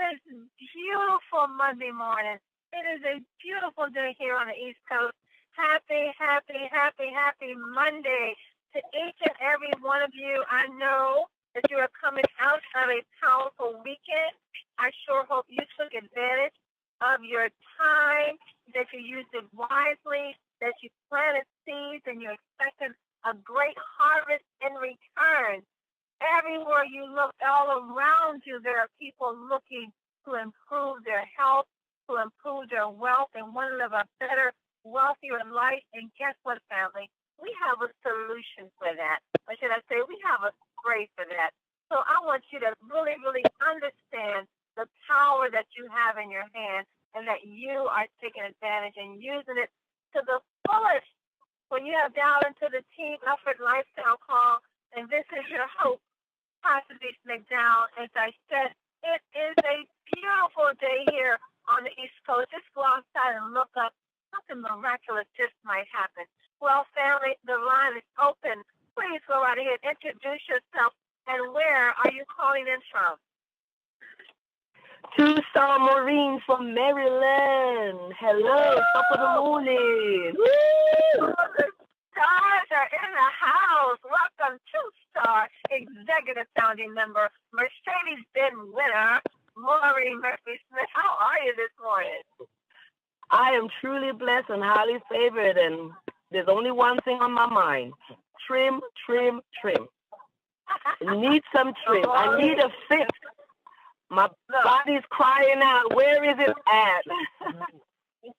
this beautiful Monday morning. It is a beautiful day here on the East Coast. Happy, happy, happy, happy Monday to each and every one of you. I know that you are coming out of a powerful weekend. I sure hope you took advantage of your time, that you used it wisely, that you planted seeds and you're expecting a great harvest in return. Everywhere you look, all around you, there are people looking to improve their health, to improve their wealth, and want to live a better, wealthier life. And guess what, family? We have a solution for that. Or should I say, we have a spray for that. So I want you to really, really understand the power that you have in your hand and that you are taking advantage and using it to the fullest. When you have dialed into the Team Effort Lifestyle Call, and this is your host, Pastor Denise McDowell. As I said, it is a beautiful day here on the East Coast. Just go outside and look up. Something miraculous just might happen. Well, family, the line is open. Please go right ahead. Introduce yourself. And where are you calling in from? Two-star Maureen from Maryland. Hello, top of the morning. Woo! The stars are in the house. Welcome, two-star executive founding member, Mercedes-Benz winner, Maureen Murphy-Smith. How are you this morning? I am truly blessed and highly favored, and there's only one thing on my mind. Trim, trim, trim. I need some trim. I need a fix. My body's crying out. Where is it at? And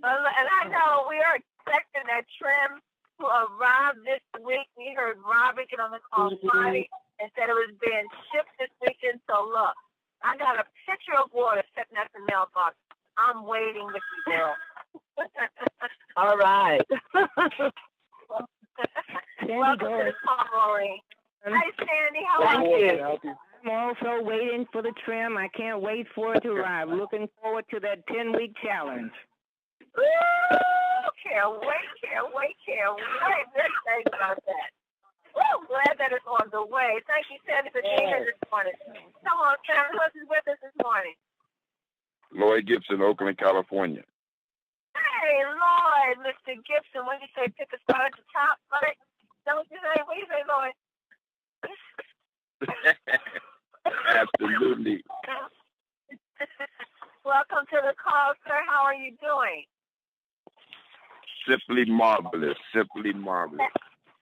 I know we are expecting that trim to arrive this week. We heard Robert get on the call Friday and said it was being shipped this weekend. So look, I got a pitcher of water sitting at the mailbox. I'm waiting with you, girl. All right. Welcome to the call, Maureen. Hi, Sandy. How are you? I'm also waiting for the trim. I can't wait for it to arrive. Looking forward to that 10-week challenge. Ooh, can't wait. Very excited about that. Woo, glad that it's on the way. Thank you, Sandy, for being here this morning. Come on, Karen, who's with us this morning? Lloyd Gibson, Oakland, California. Hey, Lloyd, Mr. Gibson. When you say pick a star at the top, right? Don't you say, what do you say, Lloyd? Absolutely. Welcome to the call, sir. How are you doing? Simply marvelous. Simply marvelous.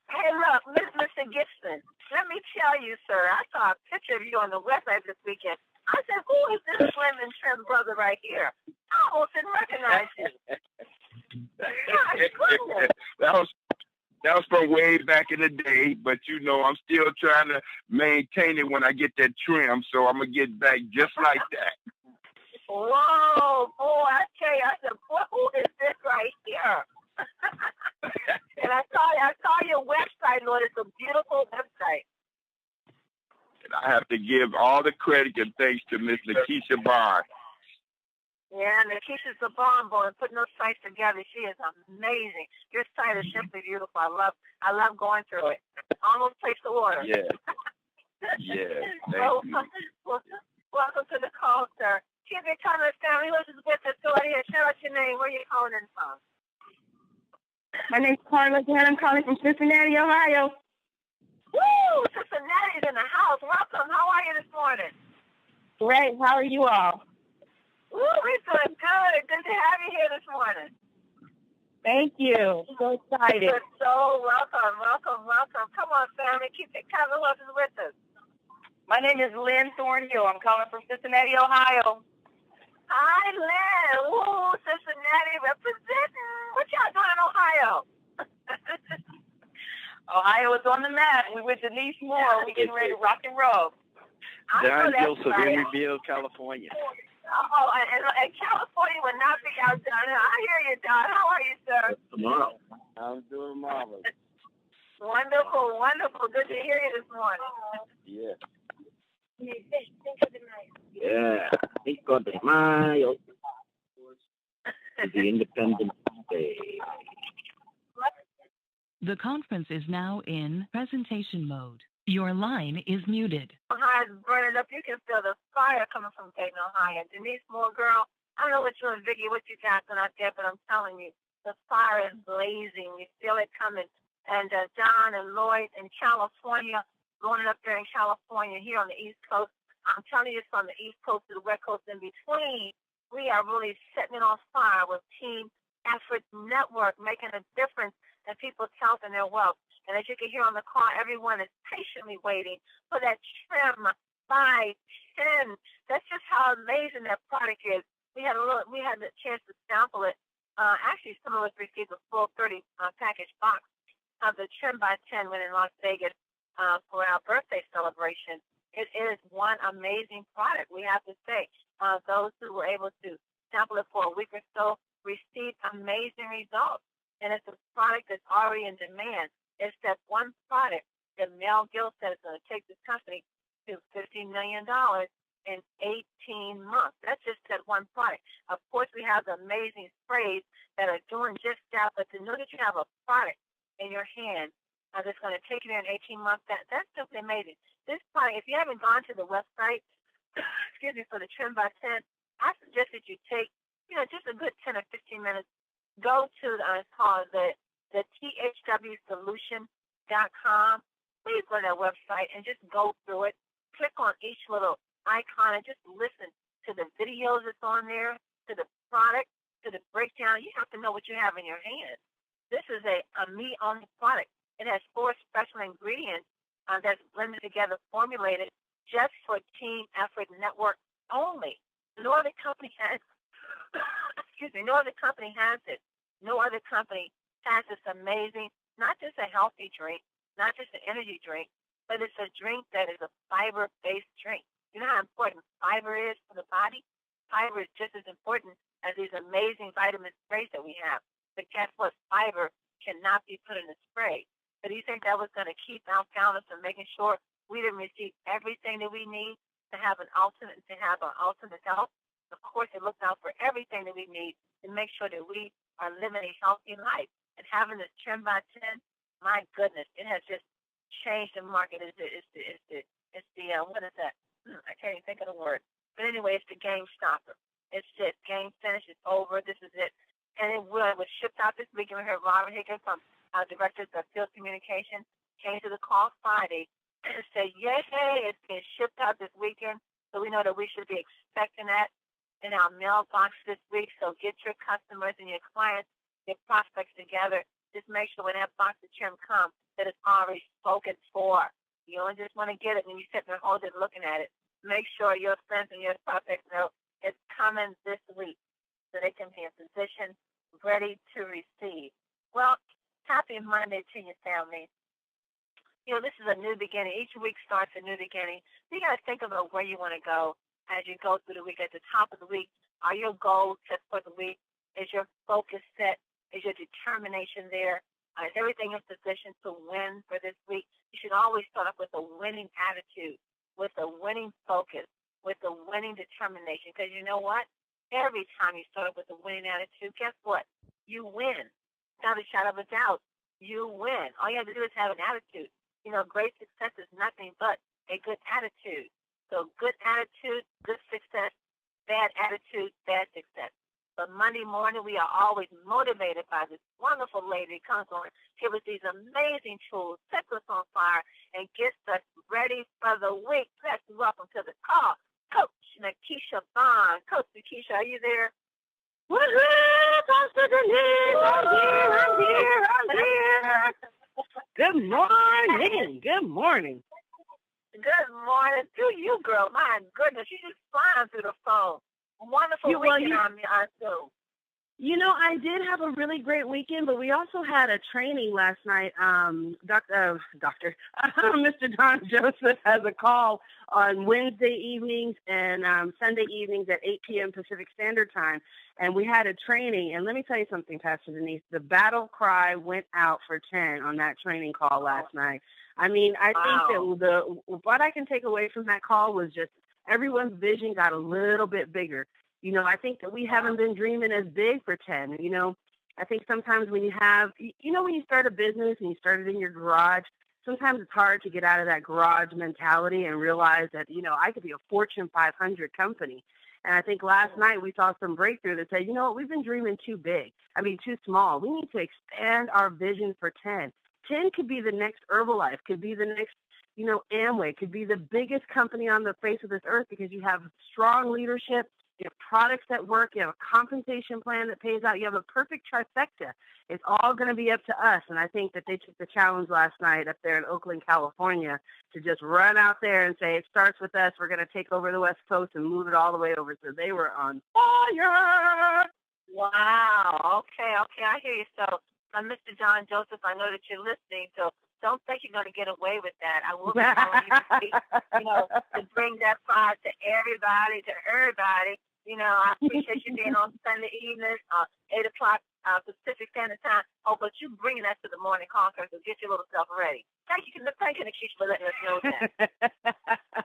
Hey, look, Mr. Gibson, let me tell you, sir, I saw a picture of you on the website this weekend. I said, who is this slim and trim brother right here? I almost didn't recognize you. That was from way back in the day, but you know, I'm still trying to maintain it when I get that trim, so I'm going to get back just like that. Whoa, boy, I tell you, I said, boy, who is this right here? And I saw your website, Lord. It's a beautiful website. And I have to give all the credit and thanks to Miss Nikisha Barr. Yeah, Nikisha's the bomb boy, putting those sites together. She is amazing. Your site is simply beautiful. I love going through it. Almost placed the water. Yeah. Yeah. So, welcome to the call, sir. Keep your comments down. Who is with us? Go ahead. Shout out your name. Where are you calling in from? My name's Carla Jan. I'm calling from Cincinnati, Ohio. Woo! Cincinnati's in the house. Welcome. How are you this morning? Great. How are you all? Woo, we're doing good. Good to have you here this morning. Thank you. So excited. You're so welcome. Come on, family. Keep it coming. Who else is with us? My name is Lynn Thornhill. I'm calling from Cincinnati, Ohio. Hi, Lynn. Woo, Cincinnati representing. What y'all doing in Ohio? Ohio is on the map. We with Denise Moore. We're getting ready to rock and roll. Don Joseph, Emeryville, California. Oh, and California would not be outdone. I hear you, Don. How are you, sir? Tomorrow. I'm doing marvelous. Wonderful. Good to hear you this morning. Yeah. Yeah. Cinco de Mayo. The Independence Day. The conference is now in presentation mode. Your line is muted. Ohio's burning up. You can feel the fire coming from Dayton, Ohio. Denise Moore, girl, I don't know what you and Vicky, what you guys are out there, but I'm telling you, the fire is blazing. You feel it coming. And John and Lloyd in California, going up there in California, here on the East Coast. I'm telling you, from the East Coast to the West Coast in between, we are really setting it on fire with Team Effort Network, making a difference in people's health and their wealth. And as you can hear on the call, everyone is patiently waiting for that trim by 10. That's just how amazing that product is. We had the chance to sample it. Actually, some of us received a full 30 package box of the trim by 10 when in Las Vegas for our birthday celebration. It is one amazing product, we have to say. Those who were able to sample it for a week or so received amazing results. And it's a product that's already in demand. It's that one product that Mel Gill said is going to take this company to $50 million in 18 months. That's just that one product. Of course, we have the amazing sprays that are doing just that, but to know that you have a product in your hand that's going to take you there in 18 months, that's simply amazing. This product, if you haven't gone to the website, excuse me, for the Trim by 10, I suggest that you take, just a good 10 or 15 minutes, go to it's called the thwsolution.com. Please go to that website and just go through it. Click on each little icon and just listen to the videos that's on there, to the product, to the breakdown. You have to know what you have in your hands. This is a me-only product. It has 4 special ingredients that's blended together, formulated just for Team Effort Network only. No other company has. No other company has it. No other company has this amazing, not just a healthy drink, not just an energy drink, but it's a drink that is a fiber-based drink. You know how important fiber is for the body? Fiber is just as important as these amazing vitamin sprays that we have. But guess what? Fiber cannot be put in a spray. But do you think that was going to keep our founders from making sure we didn't receive everything that we need to have an ultimate health? Of course, it looks out for everything that we need to make sure that we are living a healthy life. And having this Trim by 10, my goodness, it has just changed the market. It's the what is that? I can't even think of the word. But anyway, it's the game stopper. It's it. Game finished. It's over. This is it. And it was shipped out this weekend. We heard Robert Higgins from our director of field communication came to the call Friday and said, yay, it's been shipped out this weekend. So we know that we should be expecting that in our mailbox this week. So get your customers and your clients, your prospects together. Just make sure when that box of trim comes that it's already spoken for. You don't just want to get it when you sit there and hold it looking at it. Make sure your friends and your prospects know it's coming this week so they can be in position, ready to receive. Well, happy Monday to you, family. This is a new beginning. Each week starts a new beginning. So you got to think about where you want to go as you go through the week. At the top of the week, are your goals set for the week? Is your focus set? Is your determination there? Is everything in position to win for this week? You should always start off with a winning attitude, with a winning focus, with a winning determination. Because you know what? Every time you start off with a winning attitude, guess what? You win. Without a shadow of a doubt, you win. All you have to do is have an attitude. Great success is nothing but a good attitude. So good attitude, good success. Bad attitude, bad success. But Monday morning, we are always motivated by this wonderful lady who comes on, give us these amazing tools, sets us on fire, and gets us ready for the week. Let's welcome to the call, Coach Nikisha Bond. Coach Nikisha, are you there? Woohoo! Coach Nikisha, I'm here. Good morning. Good morning. Good morning to you, girl. My goodness, you just flying through the phone. Wonderful weekend on me, I assume. I did have a really great weekend, but we also had a training last night. Mr. Don Joseph has a call on Wednesday evenings and Sunday evenings at 8 p.m. Pacific Standard Time. And we had a training. And let me tell you something, Pastor Denise. The battle cry went out for 10 on that training call last night. I mean, I think that what I can take away from that call was just everyone's vision got a little bit bigger. I think that we haven't been dreaming as big for 10. I think sometimes when you have, when you start a business and you start it in your garage, sometimes it's hard to get out of that garage mentality and realize that, I could be a Fortune 500 company. And I think last night we saw some breakthrough that said, we've been dreaming too small. We need to expand our vision for 10. 10 could be the next Herbalife, could be the next, Amway, could be the biggest company on the face of this earth because you have strong leadership, you have products that work, you have a compensation plan that pays out, you have a perfect trifecta. It's all going to be up to us. And I think that they took the challenge last night up there in Oakland, California, to just run out there and say, it starts with us. We're going to take over the West Coast and move it all the way over. So they were on fire. Wow. Okay. I hear you. So, Mr. John Joseph, I know that you're listening. So don't think you're going to get away with that. I will be telling you, to bring that pride to everybody. I appreciate you being on Sunday evening, 8 o'clock Pacific Standard Time. Oh, but you bringing that to the morning conference, so get your little self ready. Thank you, Nikisha, for letting us know that.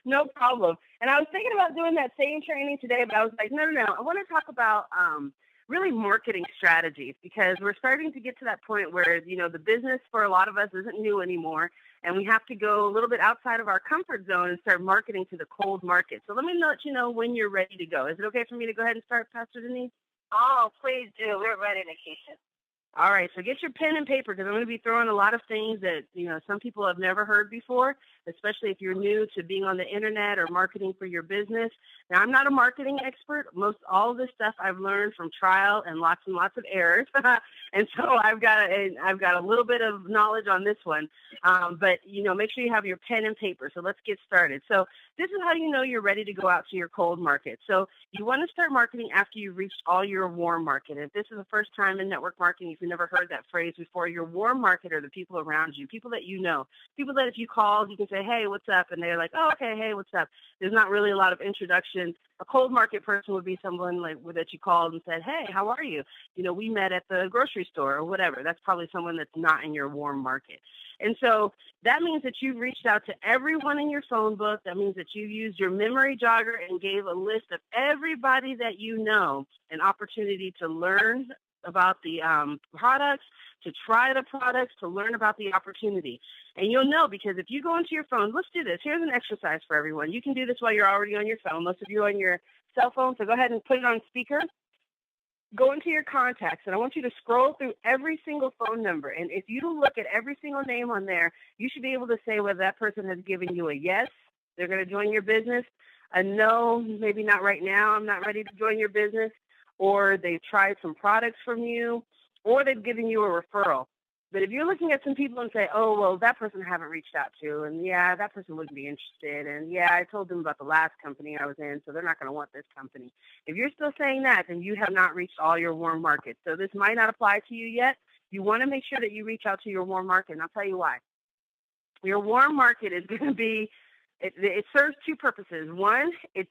No problem. And I was thinking about doing that same training today, but I was like, no. I want to talk about really marketing strategies, because we're starting to get to that point where, the business for a lot of us isn't new anymore, and we have to go a little bit outside of our comfort zone and start marketing to the cold market. So let me let you know when you're ready to go. Is it okay for me to go ahead and start, Pastor Denise? Oh, please do. We're ready, Nikisha. All right, so get your pen and paper, because I'm going to be throwing a lot of things that, some people have never heard before, especially if you're new to being on the internet or marketing for your business. Now, I'm not a marketing expert. All of this stuff I've learned from trial and lots of errors. And so I've got a little bit of knowledge on this one. But, make sure you have your pen and paper. So let's get started. So this is how you know you're ready to go out to your cold market. So you want to start marketing after you've reached all your warm market. And if this is the first time in network marketing, if you've never heard that phrase before, your warm market are the people around you, people that you know, people that if you call, you can say, hey, what's up? And they're like, oh, okay, hey, what's up? There's not really a lot of introduction. A cold market person would be someone like that you called and said, hey, how are you? We met at the grocery store or whatever. That's probably someone that's not in your warm market. And so that means that you've reached out to everyone in your phone book. That means that you used your memory jogger and gave a list of everybody that you know an opportunity to learn about the products, to try the products, to learn about the opportunity. And you'll know, because if you go into your phone, let's do this. Here's an exercise for everyone. You can do this while you're already on your phone. Most of you are on your cell phone, so go ahead and put it on speaker. Go into your contacts, and I want you to scroll through every single phone number. And if you look at every single name on there, you should be able to say whether that person has given you a yes, they're going to join your business, a no, maybe not right now, I'm not ready to join your business, or they've tried some products from you, or they've given you a referral. But if you're looking at some people and say, oh, well, that person I haven't reached out to, and yeah, that person wouldn't be interested, and yeah, I told them about the last company I was in, so they're not going to want this company. If you're still saying that, then you have not reached all your warm markets. So this might not apply to you yet. You want to make sure that you reach out to your warm market, and I'll tell you why. Your warm market is going to be, it serves two purposes. One, it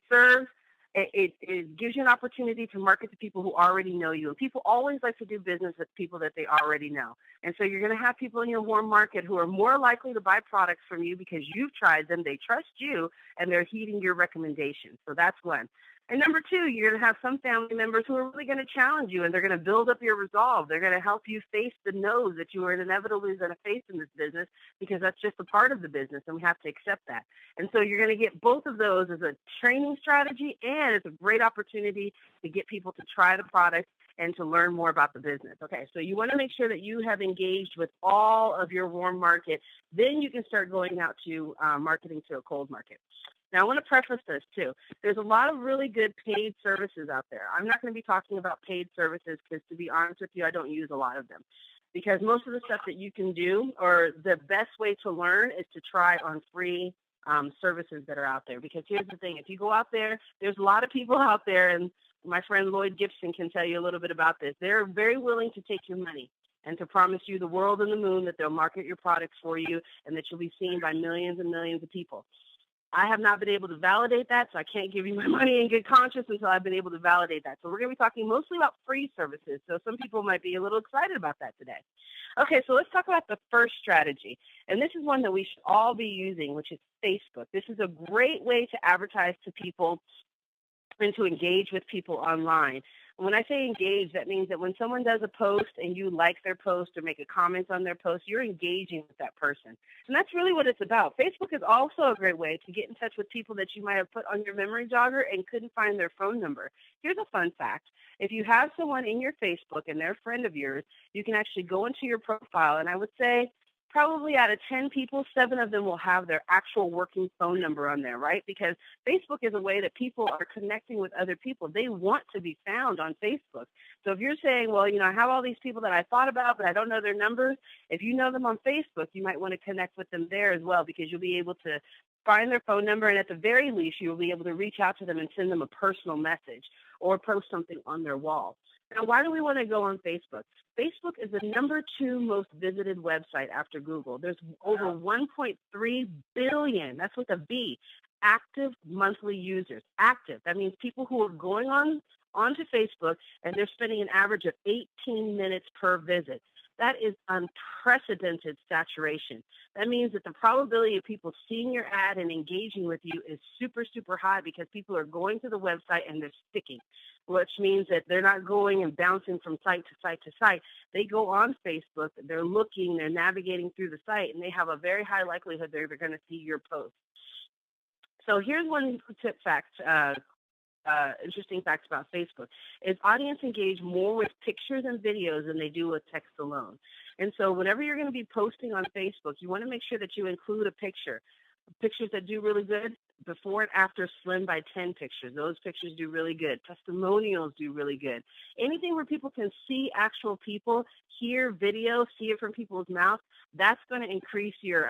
gives you an opportunity to market to people who already know you. And people always like to do business with people that they already know. And so you're going to have people in your warm market who are more likely to buy products from you because you've tried them, they trust you, and they're heeding your recommendations. So that's one. And number two, you're going to have some family members who are really going to challenge you, and they're going to build up your resolve. They're going to help you face the no's that you are inevitably going to face in this business, because that's just a part of the business, and we have to accept that. And so you're going to get both of those as a training strategy, and it's a great opportunity to get people to try the product and to learn more about the business. Okay, so you want to make sure that you have engaged with all of your warm market. Then you can start going out to marketing to a cold market. Now, I want to preface this, too. There's a lot of really good paid services out there. I'm not going to be talking about paid services because, to be honest with you, I don't use a lot of them. Because most of the stuff that you can do, or the best way to learn, is to try on free services that are out there. Because here's the thing. If you go out there, there's a lot of people out there, and my friend Lloyd Gibson can tell you a little bit about this. They're very willing to take your money and to promise you the world and the moon that they'll market your products for you and that you'll be seen by millions and millions of people. I have not been able to validate that, so I can't give you my money in good conscience until I've been able to validate that. So we're going to be talking mostly about free services, so some people might be a little excited about that today. Okay, so let's talk about the first strategy, and this is one that we should all be using, which is Facebook. This is a great way to advertise to people and to engage with people online. When I say engage, that means that when someone does a post and you like their post or make a comment on their post, you're engaging with that person. And that's really what it's about. Facebook is also a great way to get in touch with people that you might have put on your memory jogger and couldn't find their phone number. Here's a fun fact. If you have someone in your Facebook and they're a friend of yours, you can actually go into your profile, and I would say probably out of 10 people, 7 of them will have their actual working phone number on there, right? Because Facebook is a way that people are connecting with other people. They want to be found on Facebook. So if you're saying, well, I have all these people that I thought about, but I don't know their numbers, if you know them on Facebook, you might want to connect with them there as well, because you'll be able to find their phone number, and at the very least, you'll be able to reach out to them and send them a personal message or post something on their wall. Now, why do we want to go on Facebook? Facebook is the number 2 most visited website after Google. There's over 1.3 billion, that's with a B, active monthly users. Active, that means people who are going onto Facebook and they're spending an average of 18 minutes per visit. That is unprecedented saturation. That means that the probability of people seeing your ad and engaging with you is super, super high because people are going to the website and they're sticking, which means that they're not going and bouncing from site to site to site. They go on Facebook, they're looking, they're navigating through the site, and they have a very high likelihood they're going to see your post. So here's one tip fact, interesting facts about Facebook, is audience engage more with pictures and videos than they do with text alone. And so whenever you're going to be posting on Facebook, you want to make sure that you include a picture. Pictures that do really good, before and after Slim by 10 pictures. Those pictures do really good. Testimonials do really good. Anything where people can see actual people, hear video, see it from people's mouths, that's going to increase your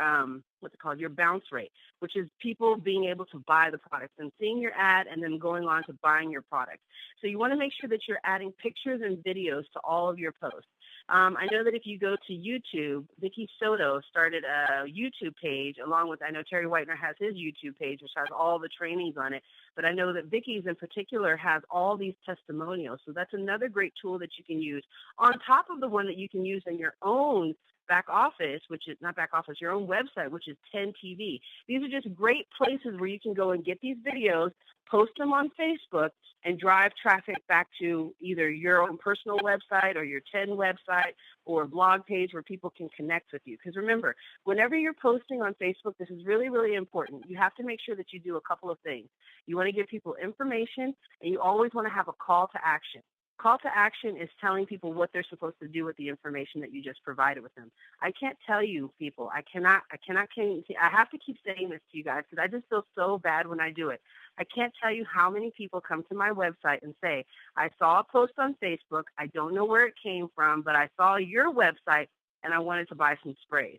your bounce rate, which is people being able to buy the product and seeing your ad and then going on to buying your product. So you want to make sure that you're adding pictures and videos to all of your posts. I know that if you go to YouTube, Vicky Soto started a YouTube page along with, I know Terry Whitener has his YouTube page, which has all the trainings on it. But I know that Vicky's in particular has all these testimonials. So that's another great tool that you can use on top of the one that you can use in your own back office, which is not back office, your own website, which is 10TV. These are just great places where you can go and get these videos, post them on Facebook, and drive traffic back to either your own personal website or your 10 website or a blog page where people can connect with you. Because remember, whenever you're posting on Facebook, this is really, really important. You have to make sure that you do a couple of things. You want to give people information, and you always want to have a call to action. Call to action is telling people what they're supposed to do with the information that you just provided with them. I can't tell you, people. I have to keep saying this to you guys because I just feel so bad when I do it. I can't tell you how many people come to my website and say, I saw a post on Facebook. I don't know where it came from, but I saw your website and I wanted to buy some sprays.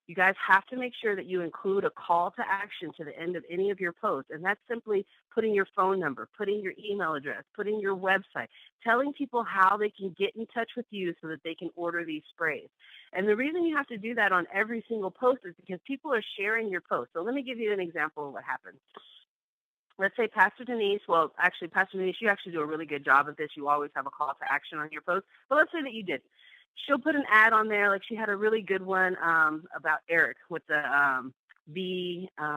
You guys have to make sure that you include a call to action to the end of any of your posts. And that's simply putting your phone number, putting your email address, putting your website, telling people how they can get in touch with you so that they can order these sprays. And the reason you have to do that on every single post is because people are sharing your post. So let me give you an example of what happens. Let's say Pastor Denise, Pastor Denise, you actually do a really good job of this. You always have a call to action on your post. But let's say that you didn't. She'll put an ad on there, like she had a really good one about Eric with the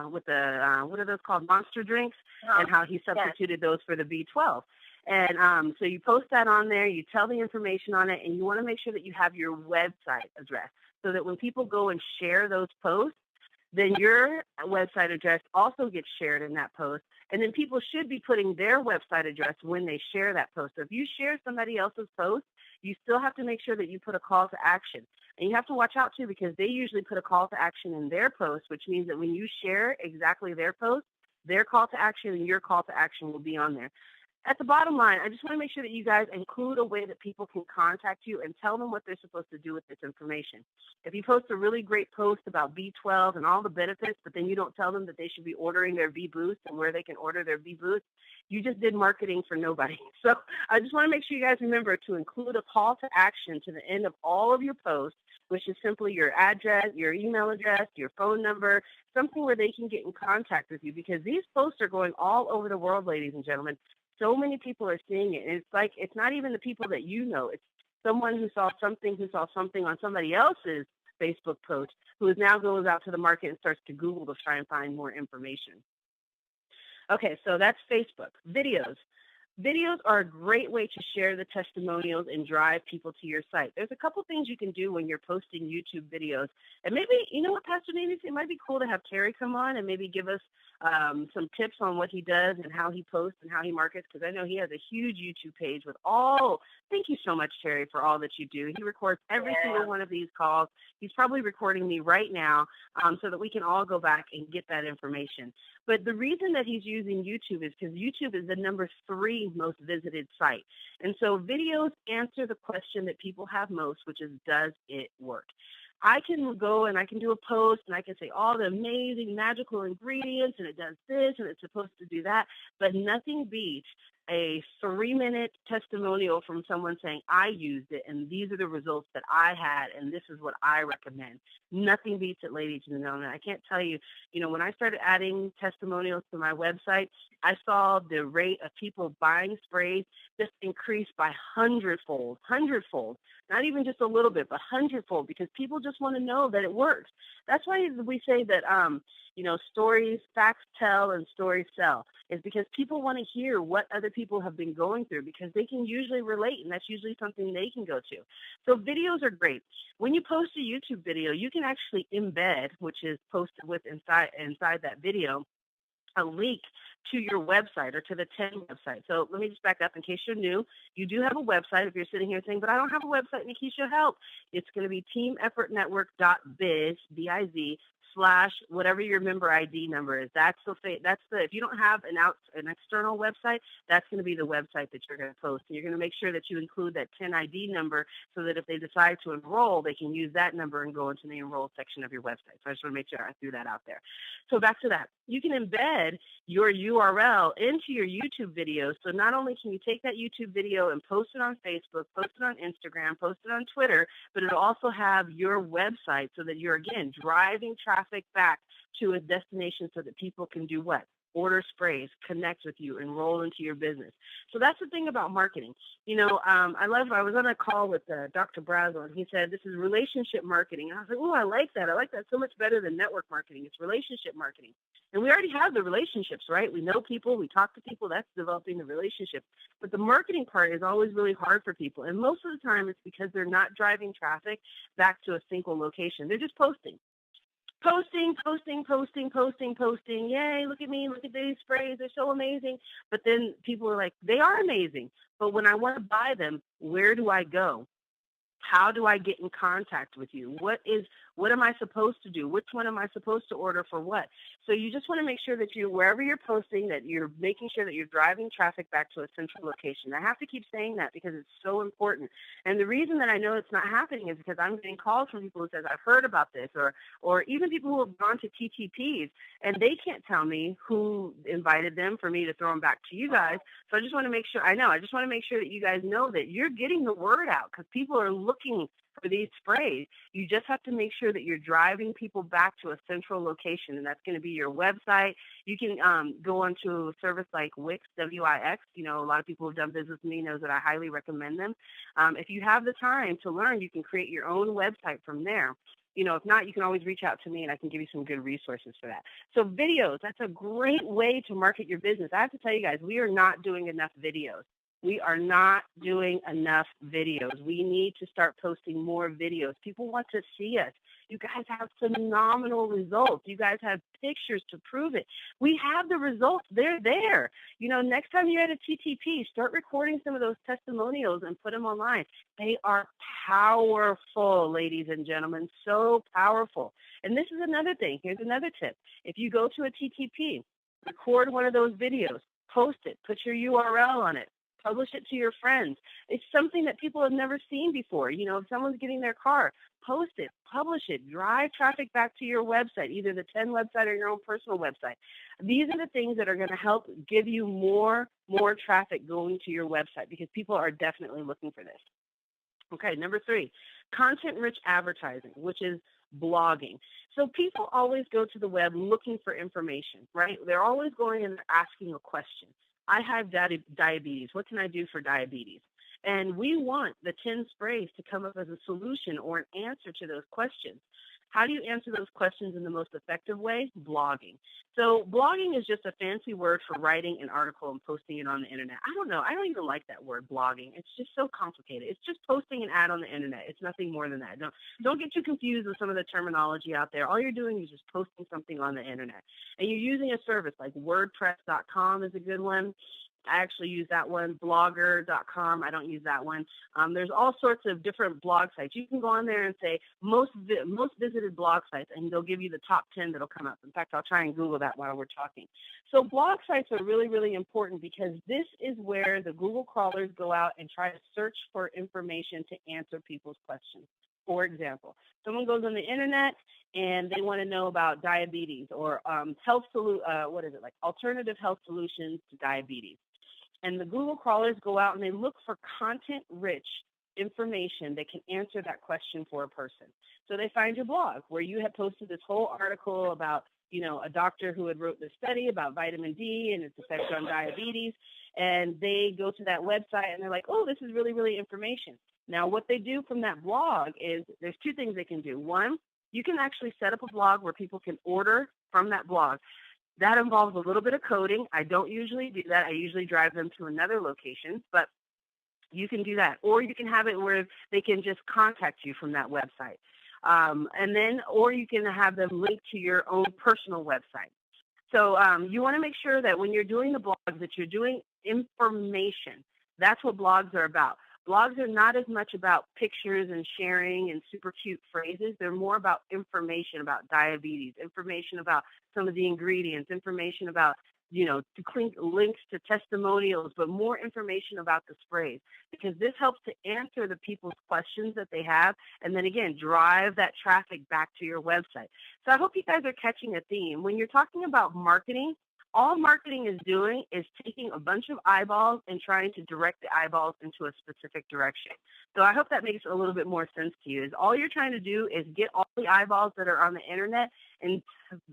what are those called, monster drinks, and how he substituted those for the B12. And so you post that on there, you tell the information on it, and you want to make sure that you have your website address so that when people go and share those posts, then your website address also gets shared in that post. And then people should be putting their website address when they share that post. So if you share somebody else's post, you still have to make sure that you put a call to action. And you have to watch out, too, because they usually put a call to action in their post, which means that when you share exactly their post, their call to action and your call to action will be on there. At the bottom line, I just want to make sure that you guys include a way that people can contact you and tell them what they're supposed to do with this information. If you post a really great post about B12 and all the benefits, but then you don't tell them that they should be ordering their B-Boost and where they can order their B-Boost, you just did marketing for nobody. So I just want to make sure you guys remember to include a call to action to the end of all of your posts, which is simply your address, your email address, your phone number, something where they can get in contact with you, because these posts are going all over the world, ladies and gentlemen. So many people are seeing it. And it's not even the people that you know. It's someone who saw something on somebody else's Facebook post who now goes out to the market and starts to Google to try and find more information. Okay, so that's Facebook. Videos. Videos are a great way to share the testimonials and drive people to your site. There's a couple things you can do when you're posting YouTube videos. And maybe, you know what, Pastor Davis, it might be cool to have Terry come on and maybe give us some tips on what he does and how he posts and how he markets, because I know he has a huge YouTube page with all. Thank you so much, Terry, for all that you do. He records every single one of these calls. He's probably recording me right now so that we can all go back and get that information. But the reason that he's using YouTube is because YouTube is the number 3 most visited site. And so videos answer the question that people have most, which is, does it work? I can go and I can do a post and I can say all the amazing magical ingredients and it does this and it's supposed to do that, but nothing beats a 3-minute testimonial from someone saying, I used it and these are the results that I had and this is what I recommend. Nothing beats it, ladies and gentlemen. I can't tell you, when I started adding testimonials to my website, I saw the rate of people buying sprays just increase by hundredfold, not even just a little bit, but hundredfold, because people just want to know that it works. That's why we say that, stories, facts tell and stories sell, is because people want to hear what other people have been going through because they can usually relate, and that's usually something they can go to. So videos are great. When you post a YouTube video, you can actually embed, which is posted with inside that video, a link to your website or to the 10 website. So let me just back up in case you're new. You do have a website. If you're sitting here saying, but I don't have a website, Nikisha, help. It's going to be teameffortnetwork.biz, B-I-Z, / whatever your member ID number is. That's the if you don't have an external website, that's going to be the website that you're going to post. And you're going to make sure that you include that 10 ID number so that if they decide to enroll, they can use that number and go into the enroll section of your website. So I just want to make sure I threw that out there. So back to that. You can embed your URL into your YouTube videos. So not only can you take that YouTube video and post it on Facebook, post it on Instagram, post it on Twitter, but it'll also have your website so that you're, again, driving traffic back to a destination so that people can do what? Order sprays, connect with you, enroll into your business. So that's the thing about marketing. I was on a call with Dr. Brazel, and he said, this is relationship marketing. And I was like, oh, I like that. I like that so much better than network marketing. It's relationship marketing. And we already have the relationships, right? We know people, we talk to people, that's developing the relationship. But the marketing part is always really hard for people. And most of the time it's because they're not driving traffic back to a single location. They're just posting. Posting. Yay, look at me, look at these sprays. They're so amazing. But then people are like, they are amazing. But when I want to buy them, where do I go? How do I get in contact with you? What am I supposed to do? Which one am I supposed to order for what? So you just want to make sure that wherever you're posting, that you're making sure that you're driving traffic back to a central location. I have to keep saying that because it's so important. And the reason that I know it's not happening is because I'm getting calls from people who says, I've heard about this, or even people who have gone to TTPs and they can't tell me who invited them for me to throw them back to you guys. So I just want to make sure, I just want to make sure that you guys know that you're getting the word out because people are looking for these sprays. You just have to make sure that you're driving people back to a central location, and that's going to be your website. You can go onto a service like Wix, W-I-X. A lot of people who've done business with me knows that I highly recommend them. If you have the time to learn, you can create your own website from there. If not, you can always reach out to me and I can give you some good resources for that. So videos, that's a great way to market your business. I have to tell you guys, we are not doing enough videos. We are not doing enough videos. We need to start posting more videos. People want to see us. You guys have phenomenal results. You guys have pictures to prove it. We have the results. They're there. Next time you're at a TTP, start recording some of those testimonials and put them online. They are powerful, ladies and gentlemen, so powerful. And this is another thing. Here's another tip. If you go to a TTP, record one of those videos, post it, put your URL on it. Publish it to your friends. It's something that people have never seen before. If someone's getting their car, post it, publish it, drive traffic back to your website, either the 10 website or your own personal website. These are the things that are going to help give you more traffic going to your website because people are definitely looking for this. Okay, number 3, content-rich advertising, which is blogging. So people always go to the web looking for information, right? They're always going and asking a question. I have diabetes. What can I do for diabetes? And we want the 10 sprays to come up as a solution or an answer to those questions. How do you answer those questions in the most effective way? Blogging. So blogging is just a fancy word for writing an article and posting it on the internet. I don't know. I don't even like that word, blogging. It's just so complicated. It's just posting an ad on the internet. It's nothing more than that. Don't get too confused with some of the terminology out there. All you're doing is just posting something on the internet. And you're using a service like WordPress.com is a good one. I actually use that one. Blogger.com, I don't use that one. There's all sorts of different blog sites. You can go on there and say most visited blog sites, and they'll give you the top 10 that'll come up. In fact, I'll try and Google that while we're talking. So blog sites are really, really important because this is where the Google crawlers go out and try to search for information to answer people's questions. For example, someone goes on the internet and they want to know about diabetes or alternative health solutions to diabetes. And the Google crawlers go out and they look for content-rich information that can answer that question for a person. So they find your blog where you had posted this whole article about, a doctor who had wrote this study about vitamin D and its effects on diabetes. And they go to that website and they're like, oh, this is really, really information. Now, what they do from that blog is there's two things they can do. One, you can actually set up a blog where people can order from that blog. That involves a little bit of coding. I don't usually do that. I usually drive them to another location, but you can do that. Or you can have it where they can just contact you from that website. Or you can have them link to your own personal website. So you want to make sure that when you're doing the blogs that you're doing information. That's what blogs are about. Blogs are not as much about pictures and sharing and super cute phrases. They're more about information about diabetes, information about some of the ingredients, information about, links to testimonials, but more information about the sprays, because this helps to answer the people's questions that they have, and then again, drive that traffic back to your website. So I hope you guys are catching a theme. When you're talking about marketing, all marketing is doing is taking a bunch of eyeballs and trying to direct the eyeballs into a specific direction. So I hope that makes a little bit more sense to you. Is all you're trying to do is get all the eyeballs that are on the internet and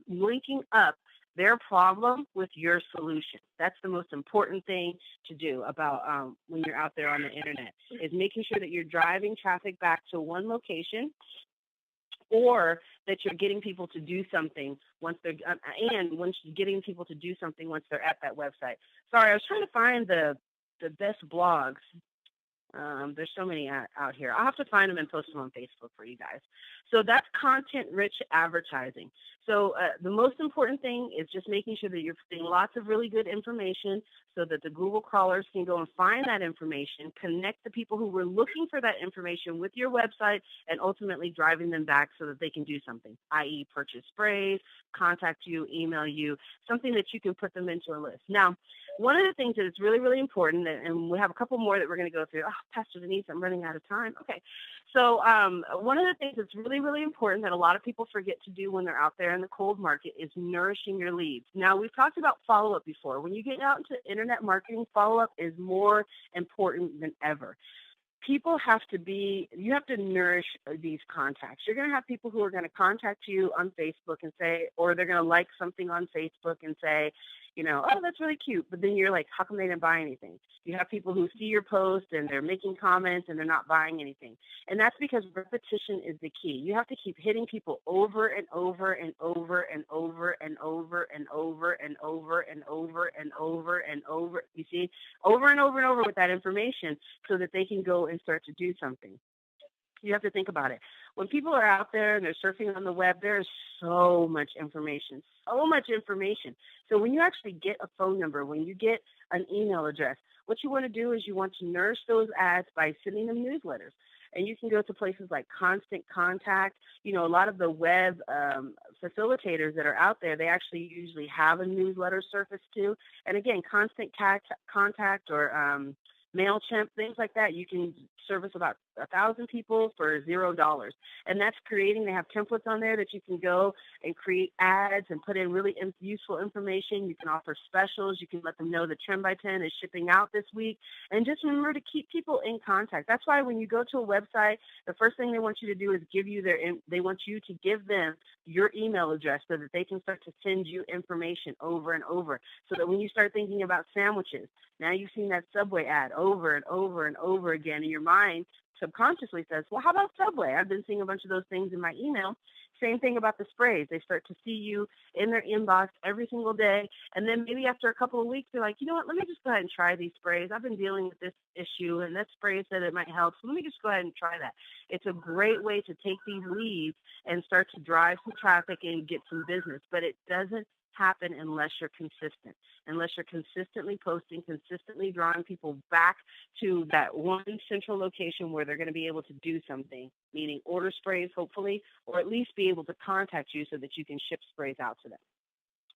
linking up their problem with your solution. That's the most important thing to do about when you're out there on the internet, is making sure that you're driving traffic back to one location, or that you're getting people to do something once they're getting people to do something once they're at that website. Sorry, I was trying to find the best blogs. There's so many out here. I'll have to find them and post them on Facebook for you guys. So that's content-rich advertising. So the most important thing is just making sure that you're putting lots of really good information so that the Google crawlers can go and find that information, connect the people who were looking for that information with your website, and ultimately driving them back so that they can do something, i.e. purchase sprays, contact you, email you, something that you can put them into a list. Now, one of the things that is really, really important, and we have a couple more that we're going to go through. Oh, Pastor Denise, I'm running out of time. Okay. So one of the things that's really, really important that a lot of people forget to do when they're out there in the cold market is nourishing your leads. Now, we've talked about follow-up before. When you get out into internet marketing, follow-up is more important than ever. You have to nourish these contacts. You're going to have people who are going to contact you on Facebook and say, or they're going to like something on Facebook and say, oh, that's really cute. But then you're like, how come they didn't buy anything? You have people who see your post and they're making comments and they're not buying anything. And that's because repetition is the key. You have to keep hitting people over and over and over and over and over and over and over and over and over and over. You see, over and over and over with that information so that they can go and start to do something. You have to think about it. When people are out there and they're surfing on the web, there's so much information. So when you actually get a phone number, when you get an email address, what you want to do is you want to nourish those ads by sending them newsletters. And you can go to places like Constant Contact. A lot of the web facilitators that are out there, they actually usually have a newsletter service too. And again, Constant Contact or MailChimp, things like that, you can service about 1,000 people for $0. And that's they have templates on there that you can go and create ads and put in really useful information. You can offer specials. You can let them know the 10x10 is shipping out this week. And just remember to keep people in contact. That's why when you go to a website, the first thing they want you to do is they want you to give them your email address so that they can start to send you information over and over. So that when you start thinking about sandwiches, now you've seen that Subway ad over and over and over again, and your mind subconsciously says, well, how about Subway? I've been seeing a bunch of those things in my email. Same thing about the sprays. They start to see you in their inbox every single day. And then maybe after a couple of weeks, they're like, you know what, let me just go ahead and try these sprays. I've been dealing with this issue, and that spray said it might help. So let me just go ahead and try that. It's a great way to take these leads and start to drive some traffic and get some business. But it doesn't happen unless you're consistent, unless you're consistently posting, consistently drawing people back to that one central location where they're going to be able to do something, meaning order sprays, hopefully, or at least be able to contact you so that you can ship sprays out to them.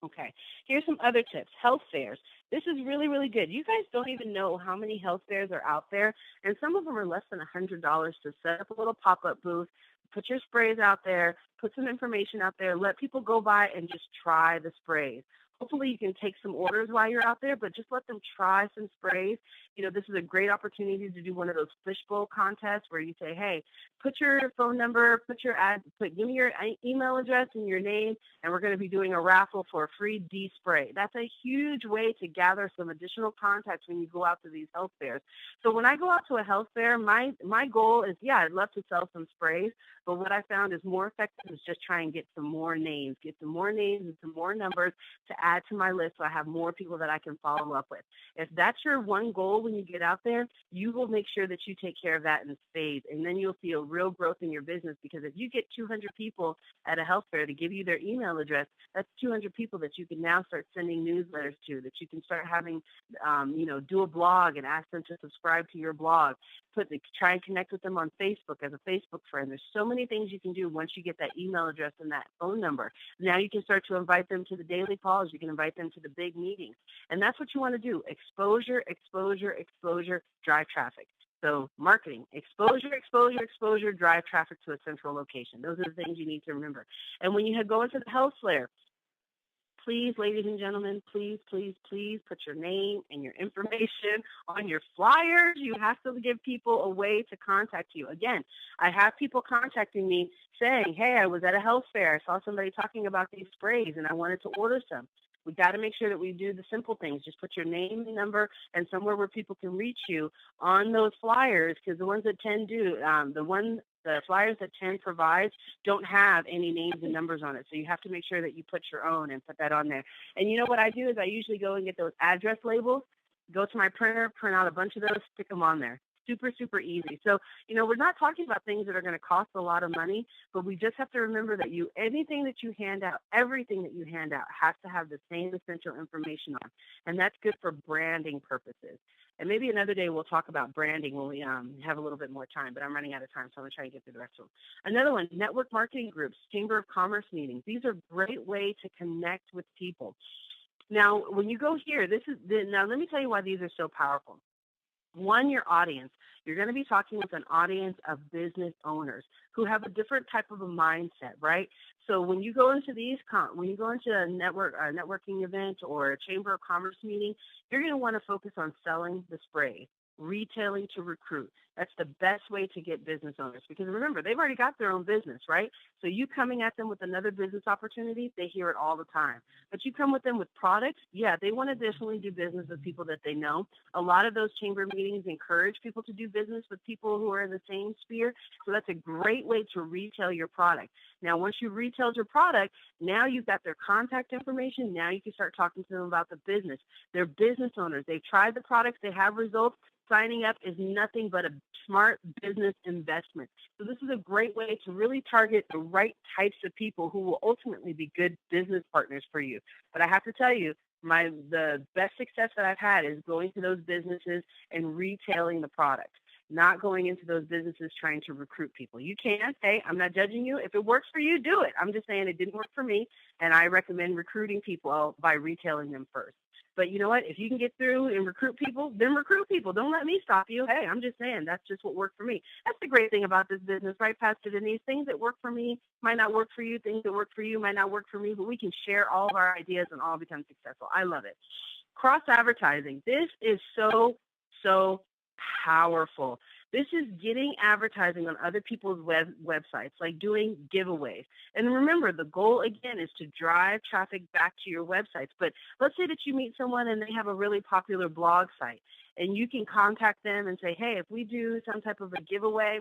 Okay, here's some other tips. Health fairs. This is really, really good. You guys don't even know how many health fairs are out there, and some of them are less than $100 to set up a little pop-up booth, put your sprays out there, put some information out there, let people go by and just try the sprays. Hopefully you can take some orders while you're out there, but just let them try some sprays. You know, this is a great opportunity to do one of those fishbowl contests where you say, hey, put your phone number, give me your email address and your name, and we're going to be doing a raffle for a free D-spray. That's a huge way to gather some additional contacts when you go out to these health fairs. So when I go out to a health fair, my goal is, I'd love to sell some sprays, but what I found is more effective is just try and get some more names and some more numbers to add to my list so I have more people that I can follow up with. If that's your one goal when you get out there, you will make sure that you take care of that in spades, and then you'll see a real growth in your business, because if you get 200 people at a health fair to give you their email address, that's 200 people that you can now start sending newsletters to, that you can start having, do a blog and ask them to subscribe to your blog. Try and connect with them on Facebook as a Facebook friend. There's so many things you can do once you get that email address and that phone number. Now you can start to invite them to the daily calls. You can invite them to the big meetings. And that's what you want to do. Exposure, exposure, exposure, drive traffic. So marketing, exposure, exposure, drive traffic to a central location. Those are the things you need to remember. And when you go into the health fair, please, ladies and gentlemen, please, please, please put your name and your information on your flyers. You have to give people a way to contact you. Again, I have people contacting me saying, hey, I was at a health fair. I saw somebody talking about these sprays and I wanted to order some. We got to make sure that we do the simple things. Just put your name and number and somewhere where people can reach you on those flyers, because the ones that 10 do, the flyers that 10 provides don't have any names and numbers on it. So you have to make sure that you put your own and put that on there. And you know what I do is I usually go and get those address labels, go to my printer, print out a bunch of those, stick them on there. Super, super easy. So, we're not talking about things that are going to cost a lot of money, but we just have to remember that everything that you hand out has to have the same essential information on. And that's good for branding purposes. And maybe another day we'll talk about branding when we have a little bit more time, but I'm running out of time, so I'm going to try and get through the rest of them. Another one, network marketing groups, Chamber of Commerce meetings. These are a great way to connect with people. Now, when you go here, now let me tell you why these are so powerful. One, your audience. You're going to be talking with an audience of business owners who have a different type of a mindset, right? So when you go into a networking event or a Chamber of Commerce meeting, you're going to want to focus on selling the spray, retailing to recruit. That's the best way to get business owners, because remember, they've already got their own business, right? So you coming at them with another business opportunity, they hear it all the time. But you come with them with products, they want to definitely do business with people that they know. A lot of those chamber meetings encourage people to do business with people who are in the same sphere. So that's a great way to retail your product. Now, once you've retailed your product, now you've got their contact information. Now you can start talking to them about the business. They're business owners. They've tried the products. They have results. Signing up is nothing but a smart business investment. So this is a great way to really target the right types of people who will ultimately be good business partners for you. But I have to tell you, the best success that I've had is going to those businesses and retailing the product, not going into those businesses trying to recruit people. You can. Hey, I'm not judging you. If it works for you, do it. I'm just saying it didn't work for me, and I recommend recruiting people by retailing them first. But you know what? If you can get through and recruit people, then recruit people. Don't let me stop you. Hey, I'm just saying that's just what worked for me. That's the great thing about this business, right, Pastor Denise? Things that work for me might not work for you. Things that work for you might not work for me, but we can share all of our ideas and all become successful. I love it. Cross-advertising. This is so, so powerful. This is getting advertising on other people's websites, like doing giveaways. And remember, the goal, again, is to drive traffic back to your websites. But let's say that you meet someone and they have a really popular blog site, and you can contact them and say, hey, if we do some type of a giveaway,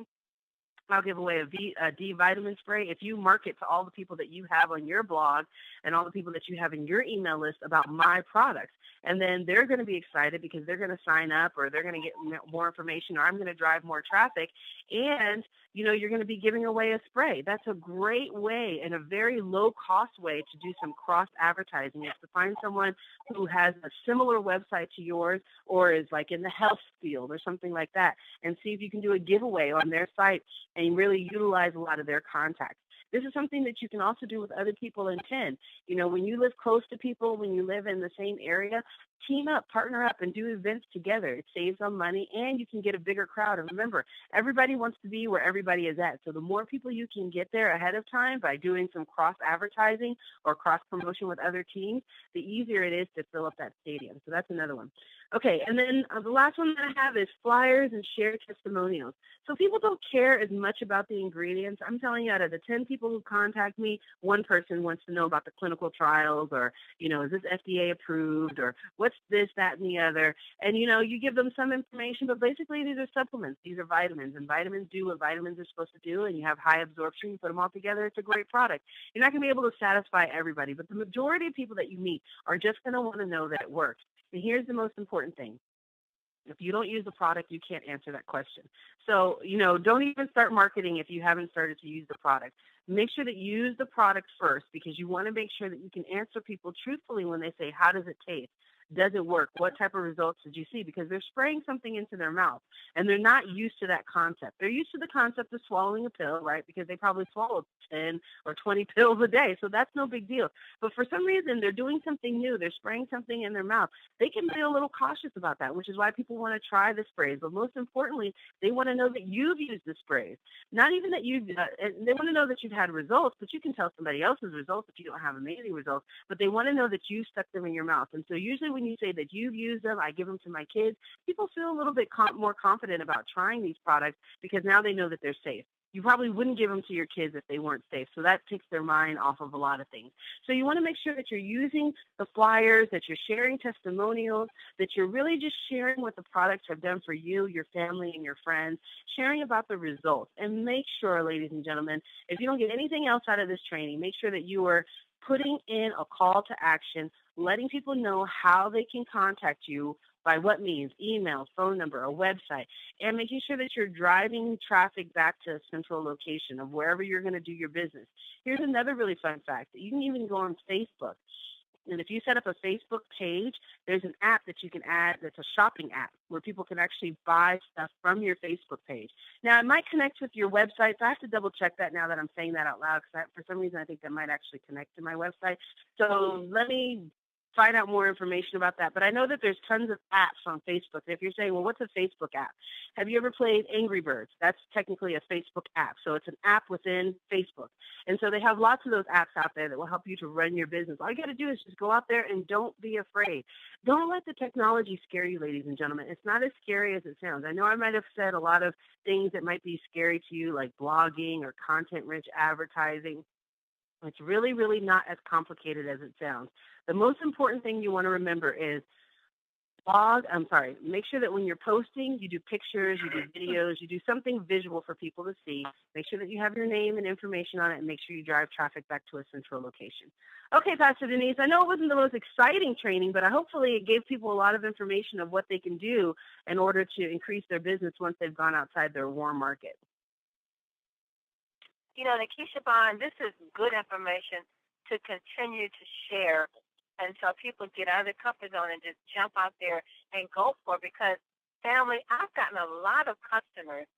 I'll give away a D vitamin spray if you market to all the people that you have on your blog and all the people that you have in your email list about my products. And then they're going to be excited because they're going to sign up, or they're going to get more information, or I'm going to drive more traffic. And, you're going to be giving away a spray. That's a great way and a very low-cost way to do some cross-advertising, is to find someone who has a similar website to yours or is like in the health field or something like that, and see if you can do a giveaway on their site and really utilize a lot of their contacts. This is something that you can also do with other people in 10. When you live close to people, when you live in the same area, team up, partner up, and do events together. It saves on money, and you can get a bigger crowd. And remember, everybody wants to be where everybody is at. So the more people you can get there ahead of time by doing some cross-advertising or cross-promotion with other teams, the easier it is to fill up that stadium. So that's another one. Okay, and then the last one that I have is flyers and shared testimonials. So people don't care as much about the ingredients. I'm telling you, out of the 10 people who contact me, one person wants to know about the clinical trials, or, is this FDA approved, or what's this, that, and the other. And, you give them some information, but basically these are supplements. These are vitamins, and vitamins do what vitamins are supposed to do, and you have high absorption. You put them all together, it's a great product. You're not going to be able to satisfy everybody, but the majority of people that you meet are just going to want to know that it works. And here's the most important thing. If you don't use the product, you can't answer that question. So, don't even start marketing if you haven't started to use the product. Make sure that you use the product first, because you want to make sure that you can answer people truthfully when they say, how does it taste? Does it work? What type of results did you see? Because they're spraying something into their mouth, and they're not used to that concept. They're used to the concept of swallowing a pill, right? Because they probably swallow 10 or 20 pills a day, so that's no big deal. But for some reason, they're doing something new. They're spraying something in their mouth. They can be a little cautious about that, which is why people want to try the sprays. But most importantly, they want to know that you've used the sprays. Not even that you've, they want to know that you've had results, but you can tell somebody else's results if you don't have amazing results. But they want to know that you stuck them in your mouth. And so usually when you say that you've used them, I give them to my kids, people feel a little bit more confident about trying these products because now they know that they're safe. You probably wouldn't give them to your kids if they weren't safe. So that takes their mind off of a lot of things. So you want to make sure that you're using the flyers, that you're sharing testimonials, that you're really just sharing what the products have done for you, your family, and your friends, sharing about the results. And make sure, ladies and gentlemen, if you don't get anything else out of this training, make sure that you are putting in a call to action, letting people know how they can contact you, by what means, email, phone number, a website, and making sure that you're driving traffic back to a central location of wherever you're going to do your business. Here's another really fun fact. You can even go on Facebook. And if you set up a Facebook page, there's an app that you can add that's a shopping app where people can actually buy stuff from your Facebook page. Now, it might connect with your website, so I have to double check that now that I'm saying that out loud, because for some reason I think that might actually connect to my website. So let me find out more information about that. But I know that there's tons of apps on Facebook. And if you're saying, well, what's a Facebook app? Have you ever played Angry Birds? That's technically a Facebook app. So it's an app within Facebook. And so they have lots of those apps out there that will help you to run your business. All you got to do is just go out there and don't be afraid. Don't let the technology scare you, ladies and gentlemen. It's not as scary as it sounds. I know I might have said a lot of things that might be scary to you, like blogging or content-rich advertising. It's really, really not as complicated as it sounds. The most important thing you want to remember is make sure that when you're posting, you do pictures, you do videos, you do something visual for people to see. Make sure that you have your name and information on it, and make sure you drive traffic back to a central location. Okay, Pastor Denise, I know it wasn't the most exciting training, but hopefully it gave people a lot of information of what they can do in order to increase their business once they've gone outside their warm market. Nikisha Bond, this is good information to continue to share until people get out of their comfort zone and just jump out there and go for it. Because, family, I've gotten a lot of customers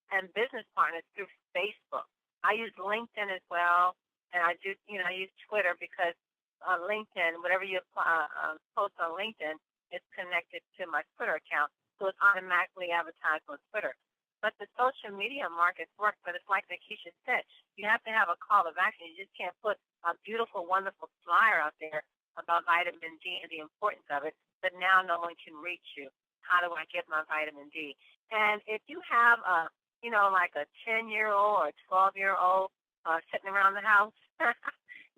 and business partners through Facebook. I use LinkedIn as well, and I use Twitter because on LinkedIn, whatever you post on LinkedIn is connected to my Twitter account, so it's automatically advertised on Twitter. But the social media markets work, but it's like Nikisha said, you have to have a call of action. You just can't put a beautiful, wonderful flyer out there about vitamin D and the importance of it, but now no one can reach you. How do I get my vitamin D? And if you have like a 10-year-old or a 12-year-old sitting around the house,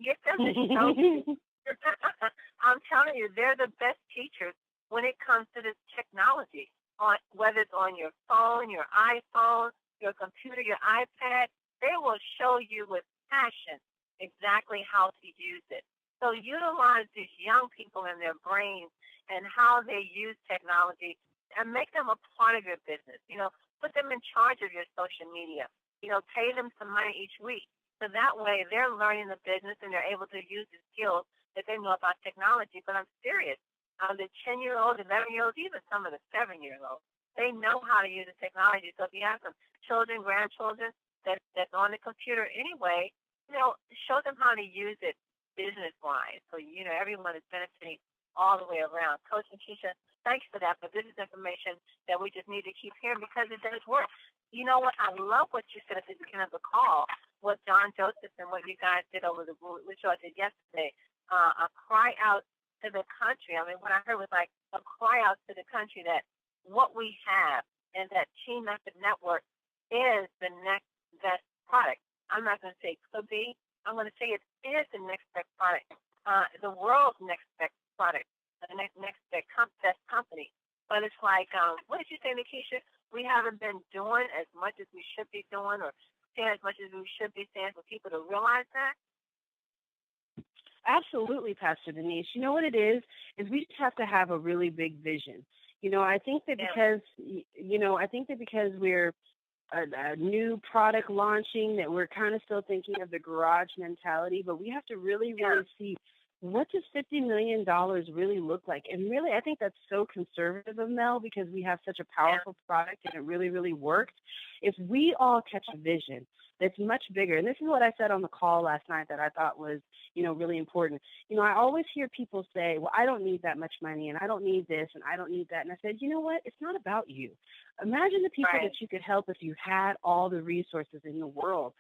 get them to show you. I'm telling you, they're the best teachers when it comes to this technology. Whether it's on your phone, your iPhone, your computer, your iPad, they will show you with passion exactly how to use it. So utilize these young people in their brains and how they use technology and make them a part of your business. Put them in charge of your social media. Pay them some money each week. So that way they're learning the business and they're able to use the skills that they know about technology. But I'm serious. The 10-year-olds, 11-year-olds, even some of the 7-year-olds, they know how to use the technology. So if you have some children, grandchildren that's on the computer anyway, show them how to use it business-wise. So, everyone is benefiting all the way around. Coach Nikisha, thanks for that. But this is information that we just need to keep hearing because it does work. You know what? I love what you said at the beginning of the call, what John Joseph and what you guys did which I did yesterday, a cry out to the country. I mean, what I heard was like a cry out to the country that what we have and that Team Effort Network is the next best product. I'm not going to say it could be. I'm going to say it is the next best product, the world's next best product, the next best company. But it's like, what did you say, Nikisha? We haven't been doing as much as we should be doing or saying as much as we should be saying for people to realize that? Absolutely, Pastor Denise. You know what it is we just have to have a really big vision. I think that because we're a new product launching, that we're kind of still thinking of the garage mentality, but we have to really see what does $50 million really look like? And really, I think that's so conservative of Mel because we have such a powerful product and it really, really works. If we all catch a vision that's much bigger, and this is what I said on the call last night that I thought was, really important. I always hear people say, well, I don't need that much money and I don't need this and I don't need that. And I said, you know what? It's not about you. Imagine the people that you could help if you had all the resources in the world.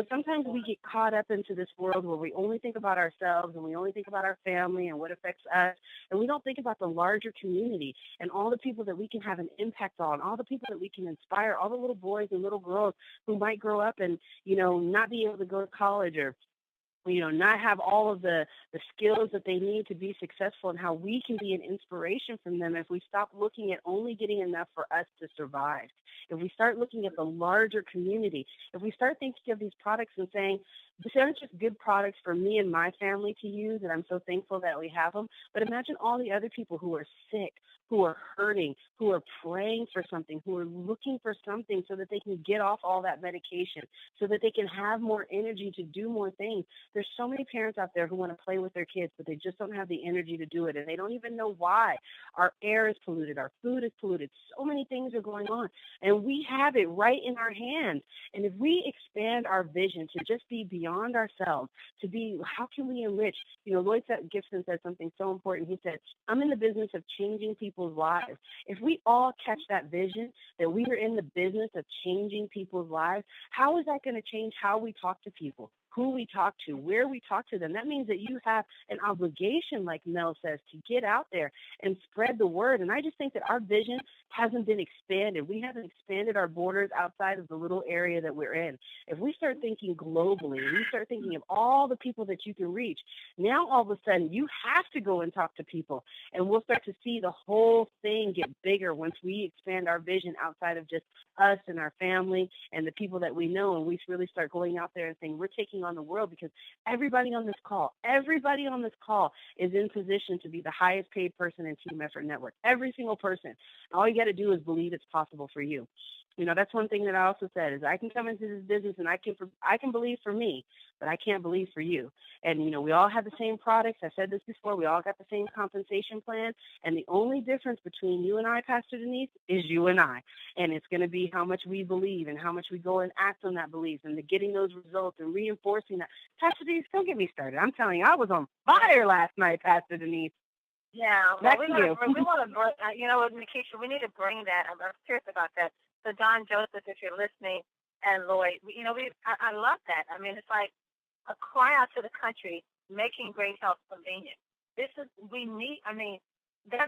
Sometimes we get caught up into this world where we only think about ourselves and we only think about our family and what affects us. And we don't think about the larger community and all the people that we can have an impact on, all the people that we can inspire, all the little boys and little girls who might grow up and, not be able to go to college or not have all of the skills that they need to be successful, and how we can be an inspiration from them if we stop looking at only getting enough for us to survive. If we start looking at the larger community, if we start thinking of these products and saying, these aren't just good products for me and my family to use, and I'm so thankful that we have them, but imagine all the other people who are sick, who are hurting, who are praying for something, who are looking for something so that they can get off all that medication, so that they can have more energy to do more things. There's so many parents out there who want to play with their kids, but they just don't have the energy to do it, and they don't even know why. Our air is polluted. Our food is polluted. So many things are going on, and we have it right in our hands. And if we expand our vision to just be beyond ourselves, to be, how can we enrich? Lloyd Gibson said something so important. He said, I'm in the business of changing people's lives. If we all catch that vision, that we are in the business of changing people's lives, how is that going to change how we talk to people? Who we talk to, where we talk to them? That means that you have an obligation, like Mel says, to get out there and spread the word. And I just think that our vision hasn't been expanded. We haven't expanded our borders outside of the little area that we're in. If we start thinking globally, and we start thinking of all the people that you can reach, now all of a sudden you have to go and talk to people. And we'll start to see the whole thing get bigger once we expand our vision outside of just us and our family and the people that we know. And we really start going out there and saying, we're taking on the world, because everybody on this call is in position to be the highest paid person in Team Effort Network. Every single person. All you got to do is believe it's possible for you. That's one thing that I also said is I can come into this business and I can believe for me, but I can't believe for you. And, we all have the same products. I said this before. We all got the same compensation plan. And the only difference between you and I, Pastor Denise, is you and I. And it's going to be how much we believe and how much we go and act on that belief and getting those results and reinforcing that. Pastor Denise, don't get me started. I'm telling you, I was on fire last night, Pastor Denise. Yeah, well, we want to bring, Nikisha, we need to bring that. I'm serious about that. So Don Joseph, if you're listening, and Lloyd, I love that. I mean, it's like a cry out to the country, making great health convenient. That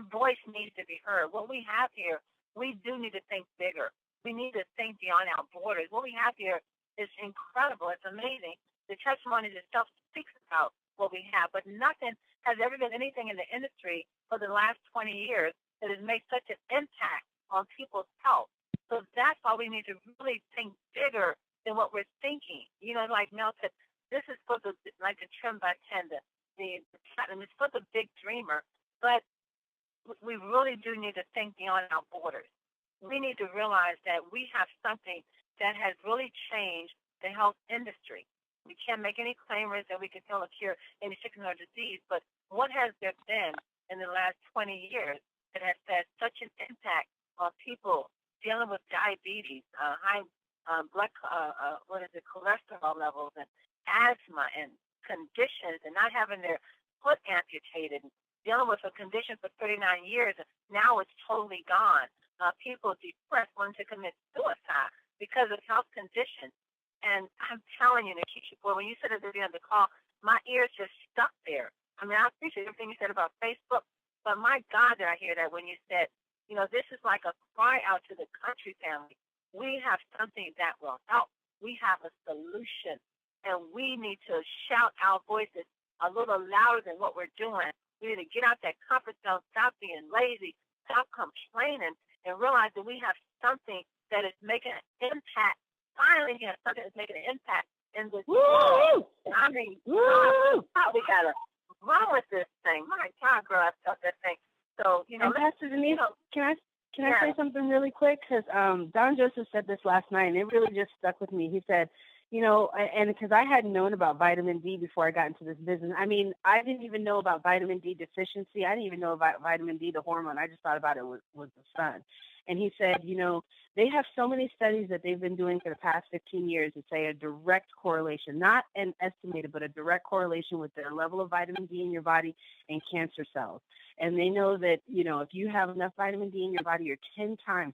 voice needs to be heard. What we have here, we do need to think bigger. We need to think beyond our borders. What we have here is incredible. It's amazing. The testimony itself speaks about what we have, but nothing has ever been anything in the industry for the last 20 years that has made such an impact on people's health. So that's why we need to really think bigger than what we're thinking. You know, like Mel said, this is for the trim by 10, the platinum. It's for the big dreamer. But we really do need to think beyond our borders. We need to realize that we have something that has really changed the health industry. We can't make any claimers that we can heal or cure any sickness or disease, but what has there been in the last 20 years that has had such an impact on people dealing with diabetes, high cholesterol levels, and asthma, and conditions, and not having their foot amputated, and dealing with a condition for 39 years, and now it's totally gone. People depressed, wanting to commit suicide because of health conditions. And I'm telling you, Nikisha, boy, when you said at the end of the call, my ears just stuck there. I mean, I appreciate everything you said about Facebook, but my God, did I hear that when you said, you know, this is like a cry out to the country family. We have something that will help. We have a solution, and we need to shout our voices a little louder than what we're doing. We need to get out that comfort zone, stop being lazy, stop complaining, and realize that we have something that is making an impact. Finally, we have something that's making an impact in this world. I mean, we got to run with this thing. My God, girl, I felt that thing. So, you know, and Pastor Denise, can I say something really quick? Because Don Joseph said this last night, and it really just stuck with me. He said, you know, and because I hadn't known about vitamin D before I got into this business. I mean, I didn't even know about vitamin D deficiency. I didn't even know about vitamin D, the hormone. I just thought about it was the sun. And he said, you know, they have so many studies that they've been doing for the past 15 years that say a direct correlation, not an estimated, but a direct correlation with the level of vitamin D in your body and cancer cells. And they know that, you know, if you have enough vitamin D in your body, you're 10 times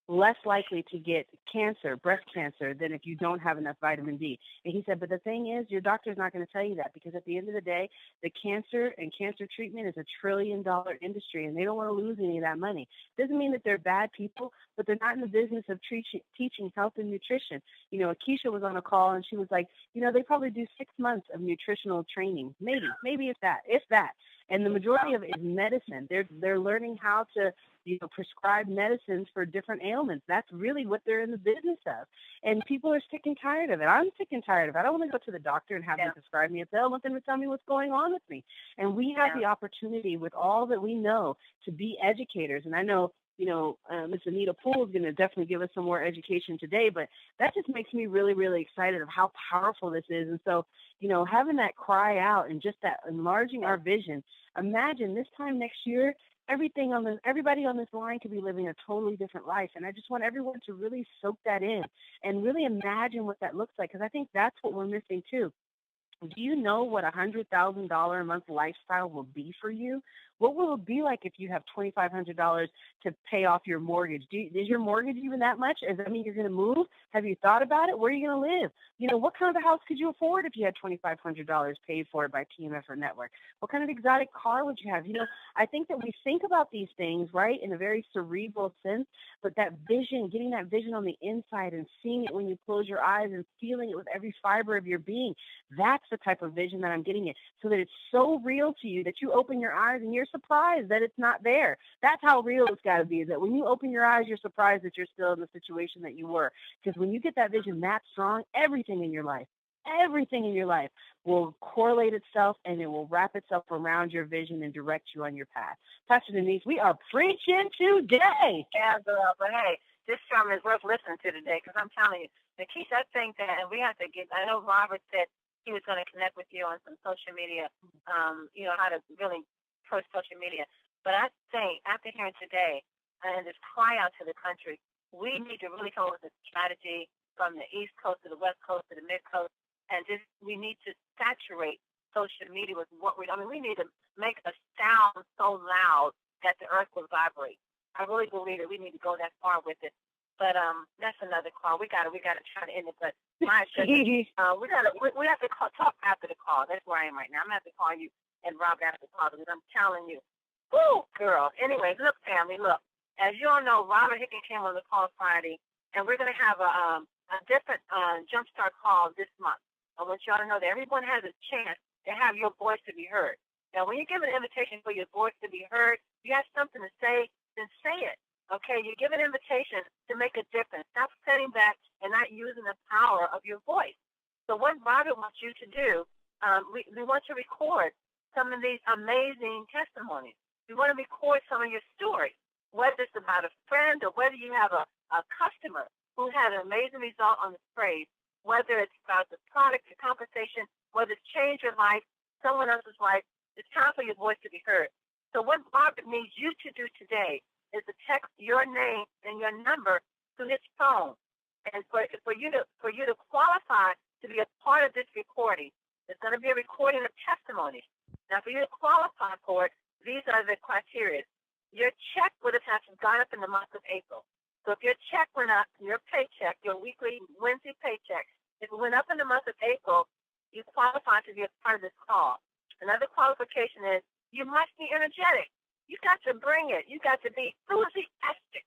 less likely to get cancer, breast cancer, than if you don't have enough vitamin D. And he said, but the thing is, your doctor's not going to tell you that, because at the end of the day, the cancer and cancer treatment is $1 trillion industry, and they don't want to lose any of that money. Doesn't mean that they're bad people, but they're not in the business of teaching health and nutrition. You know, Nikisha was on a call, and she was like, you know, they probably do 6 months of nutritional training, maybe if that. And the majority of it is medicine. They're learning how to, you know, prescribe medicines for different ailments. That's really what they're in the business of. And people are sick and tired of it. I'm sick and tired of it. I don't want to go to the doctor and have them prescribe me a pill. I want them to tell me what's going on with me. And we have the opportunity, with all that we know, to be educators. And I know, you know, Ms. Anita Poole is going to definitely give us some more education today, but that just makes me really, really excited of how powerful this is. And so, you know, having that cry out and just that enlarging our vision, imagine this time next year, everybody on this line could be living a totally different life. And I just want everyone to really soak that in and really imagine what that looks like, because I think that's what we're missing too. Do you know what $100,000 a month lifestyle will be for you? What will it be like if you have $2,500 to pay off your mortgage? Is your mortgage even that much? Does that mean you're going to move? Have you thought about it? Where are you going to live? You know, what kind of a house could you afford if you had $2,500 paid for by TMF or Network? What kind of exotic car would you have? You know, I think that we think about these things, right, in a very cerebral sense, but that vision, getting that vision on the inside and seeing it when you close your eyes and feeling it with every fiber of your being, that's the type of vision that I'm getting it, so that it's so real to you that you open your eyes and you're surprised that it's not there. That's how real it's got to be, is that when you open your eyes, you're surprised that you're still in the situation that you were. Because when you get that vision that strong, everything in your life will correlate itself, and it will wrap itself around your vision and direct you on your path. Pastor Denise, we are preaching today. Yeah, girl, but hey, this sermon is worth listening to today, because I'm telling you, Nikisha, I think that, and we have to get, I know Robert said he was going to connect with you on some social media, you know, how to really push social media. But I think after hearing today and this cry out to the country, we need to really come up with a strategy from the East Coast to the West Coast to the Mid Coast, and just we need to saturate social media with what we need to make a sound so loud that the earth will vibrate. I really believe that we need to go that far with it. But that's another call. We gotta try to end it. But my we have to talk after the call. That's where I am right now. I'm gonna have to call you and Rob after the call, because I'm telling you, whoo, girl. Anyway, look, family, look. As you all know, Robert Hickey came on the call Friday, and we're gonna have a different jumpstart call this month. I want y'all to know that everyone has a chance to have your voice to be heard. Now, when you give an invitation for your voice to be heard, you have something to say, then say it. Okay, you give an invitation to make a difference. Stop sitting back and not using the power of your voice. So what Robert wants you to do, we want to record some of these amazing testimonies. We want to record some of your stories, whether it's about a friend or whether you have a customer who had an amazing result on the sprays, whether it's about the product, the compensation, whether it's changed your life, someone else's life. It's time for your voice to be heard. So what Robert needs you to do today is to text your name and your number to his phone. And for you to qualify to be a part of this recording, it's going to be a recording of testimonies. Now, for you to qualify for it, these are the criteria. Your check would have had to gone up in the month of April. So if your check went up, your paycheck, your weekly Wednesday paycheck, if it went up in the month of April, you qualify to be a part of this call. Another qualification is you must be energetic. You got to bring it. You got to be enthusiastic.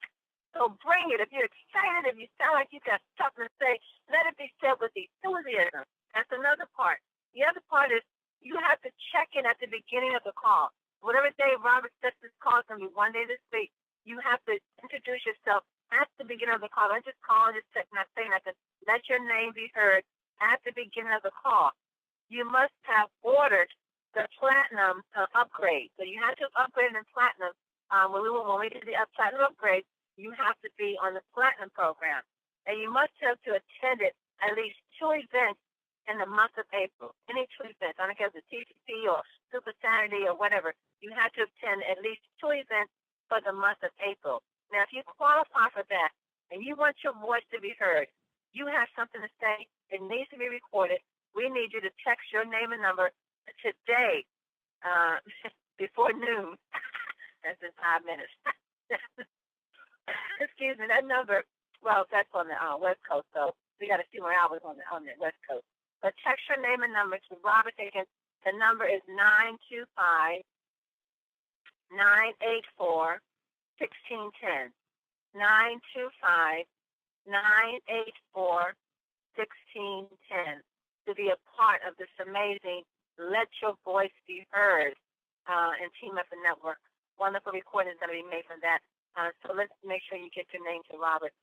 So bring it. If you're excited, if you sound like you got something to say, let it be said with enthusiasm. That's another part. The other part is you have to check in at the beginning of the call. Whatever day Robert sets this call, it's going to be one day this week. You have to introduce yourself at the beginning of the call. Don't just call and just not say nothing. Let your name be heard at the beginning of the call. You must have ordered the platinum upgrade. So you have to upgrade in platinum. When we did the platinum upgrade, you have to be on the platinum program. And you must have to attend it at least 2 events in the month of April. Any 2 events. I don't care if it's TCP or Super Saturday or whatever. You have to attend at least 2 events for the month of April. Now, if you qualify for that and you want your voice to be heard, you have something to say. It needs to be recorded. We need you to text your name and number today before noon. That's in 5 minutes. Excuse me, that number, well, that's on the West Coast, so we got a few more hours on the West Coast. But text your name and number to Robert Higgins. The number is 925-984-1610. 925-984-1610 to be a part of this amazing Let Your Voice Be Heard and Team Up and Network. Wonderful recording is going to be made from that. So let's make sure you get your name to Robert.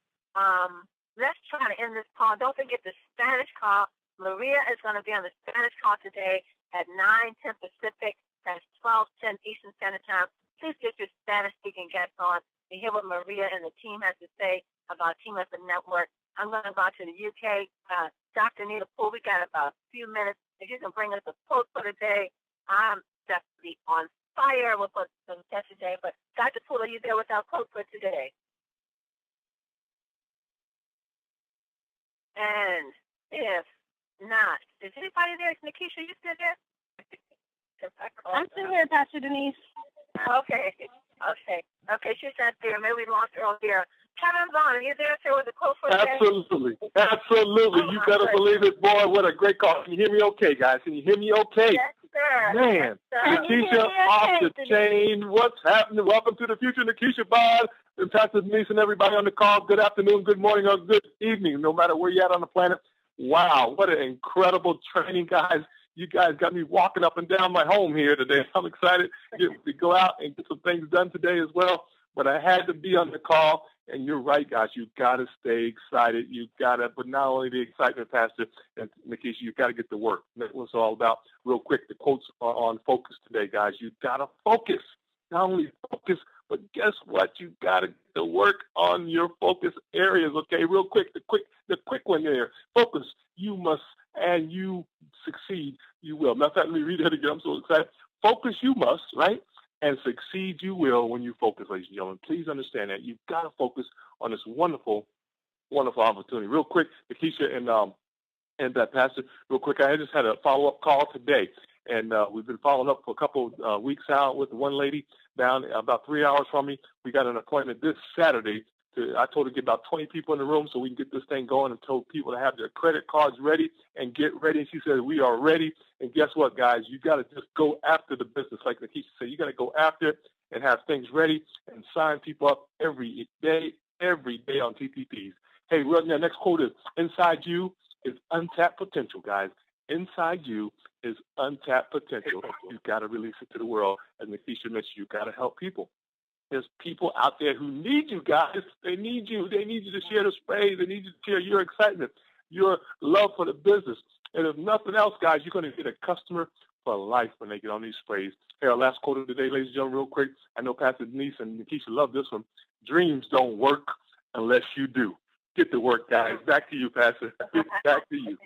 Let's try to end this call. Don't forget the Spanish call. Maria is going to be on the Spanish call today at 9:10 Pacific. That's 12:10 Eastern Standard Time. Please get your Spanish-speaking guests on to hear what Maria and the team has to say about Team Up and Network. I'm going to go to the UK. Dr. Nita Poole, we got about a few minutes. If you can bring us a quote for today, I'm definitely on fire with what's been said today. But Dr. Poole, are you there with our quote for today? And if not, is anybody there? Nikisha, you still there? I'm still here, Pastor Denise. Okay. She's not there. Maybe we lost her earlier. Kevin Vaughn, are you there, sir, with the quote for today? Absolutely. You better believe it, boy. What a great call. Can you hear me okay, guys? Can you hear me okay? Yes, sir. Man, Nikisha off the chain. What's happening? Welcome to the future, Nikisha Bond, and Pastor Denise and everybody on the call. Good afternoon, good morning, or good evening, no matter where you're at on the planet. Wow, what an incredible training, guys. You guys got me walking up and down my home here today. I'm excited to go out and get some things done today as well. But I had to be on the call, and you're right, guys. You got to stay excited. You got to, but not only the excitement, Pastor and Nikisha, you got to get to work. That's what it's all about. Real quick, the quotes are on focus today, guys. You got to focus. Not only focus, but guess what? You got to get to work on your focus areas. Okay, real quick, the quick one there. Focus. You must, and you succeed. You will. Matter of fact, let me read that again. I'm so excited. Focus. You must, right? And succeed you will when you focus, ladies and gentlemen. Please understand that. You've got to focus on this wonderful, wonderful opportunity. Real quick, Nikisha and Pastor, real quick, I just had a follow-up call today. And we've been following up for a couple of weeks out with one lady down about 3 hours from me. We got an appointment this Saturday. I told her to get about 20 people in the room so we can get this thing going, and told people to have their credit cards ready and get ready. And she said, we are ready. And guess what, guys? You got to just go after the business. Like Nikisha said, you got to go after it and have things ready and sign people up every day on TPPs. Hey, right now, next quote is, inside you is untapped potential, guys. Inside you is untapped potential. You've got to release it to the world. As Nikisha mentioned, you've got to help people. There's people out there who need you, guys. They need you. They need you to share the sprays. They need you to share your excitement, your love for the business. And if nothing else, guys, you're going to get a customer for life when they get on these sprays. Hey, our last quote of the day, ladies and gentlemen, real quick. I know Pastor Denise and Nikisha love this one. Dreams don't work unless you do. Get to work, guys. Back to you, Pastor. Back to you.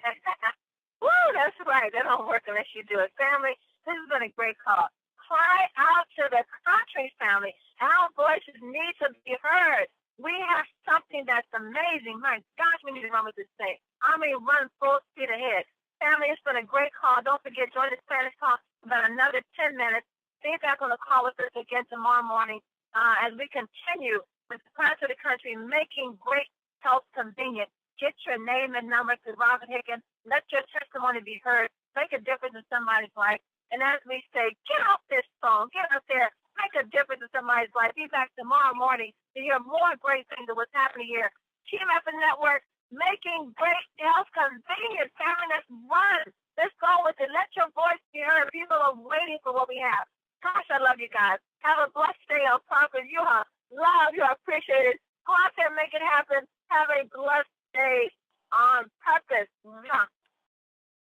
Woo, that's right. That don't work unless you do it. Family, this has been a great call. Cry out to the country, family. Our voices need to be heard. We have something that's amazing. My gosh, we need to run with this thing. I mean, run full speed ahead. Family, it's been a great call. Don't forget, join the Spanish call about another 10 minutes. Be back on the call with us again tomorrow morning as we continue with the parts of the country making great health convenient. Get your name and number to Robert Higgins. Let your testimony be heard. Make a difference in somebody's life. And as we say, get off this phone. Get out there. Make a difference in somebody's life. Be back tomorrow morning to hear more great things of what's happening here. Team Effort Network, making great health convenient. Family, let's run. Let's go with it. Let your voice be heard. People are waiting for what we have. Gosh, I love you guys. Have a blessed day on purpose. You are loved. You are appreciated. Go out there and make it happen. Have a blessed day on purpose.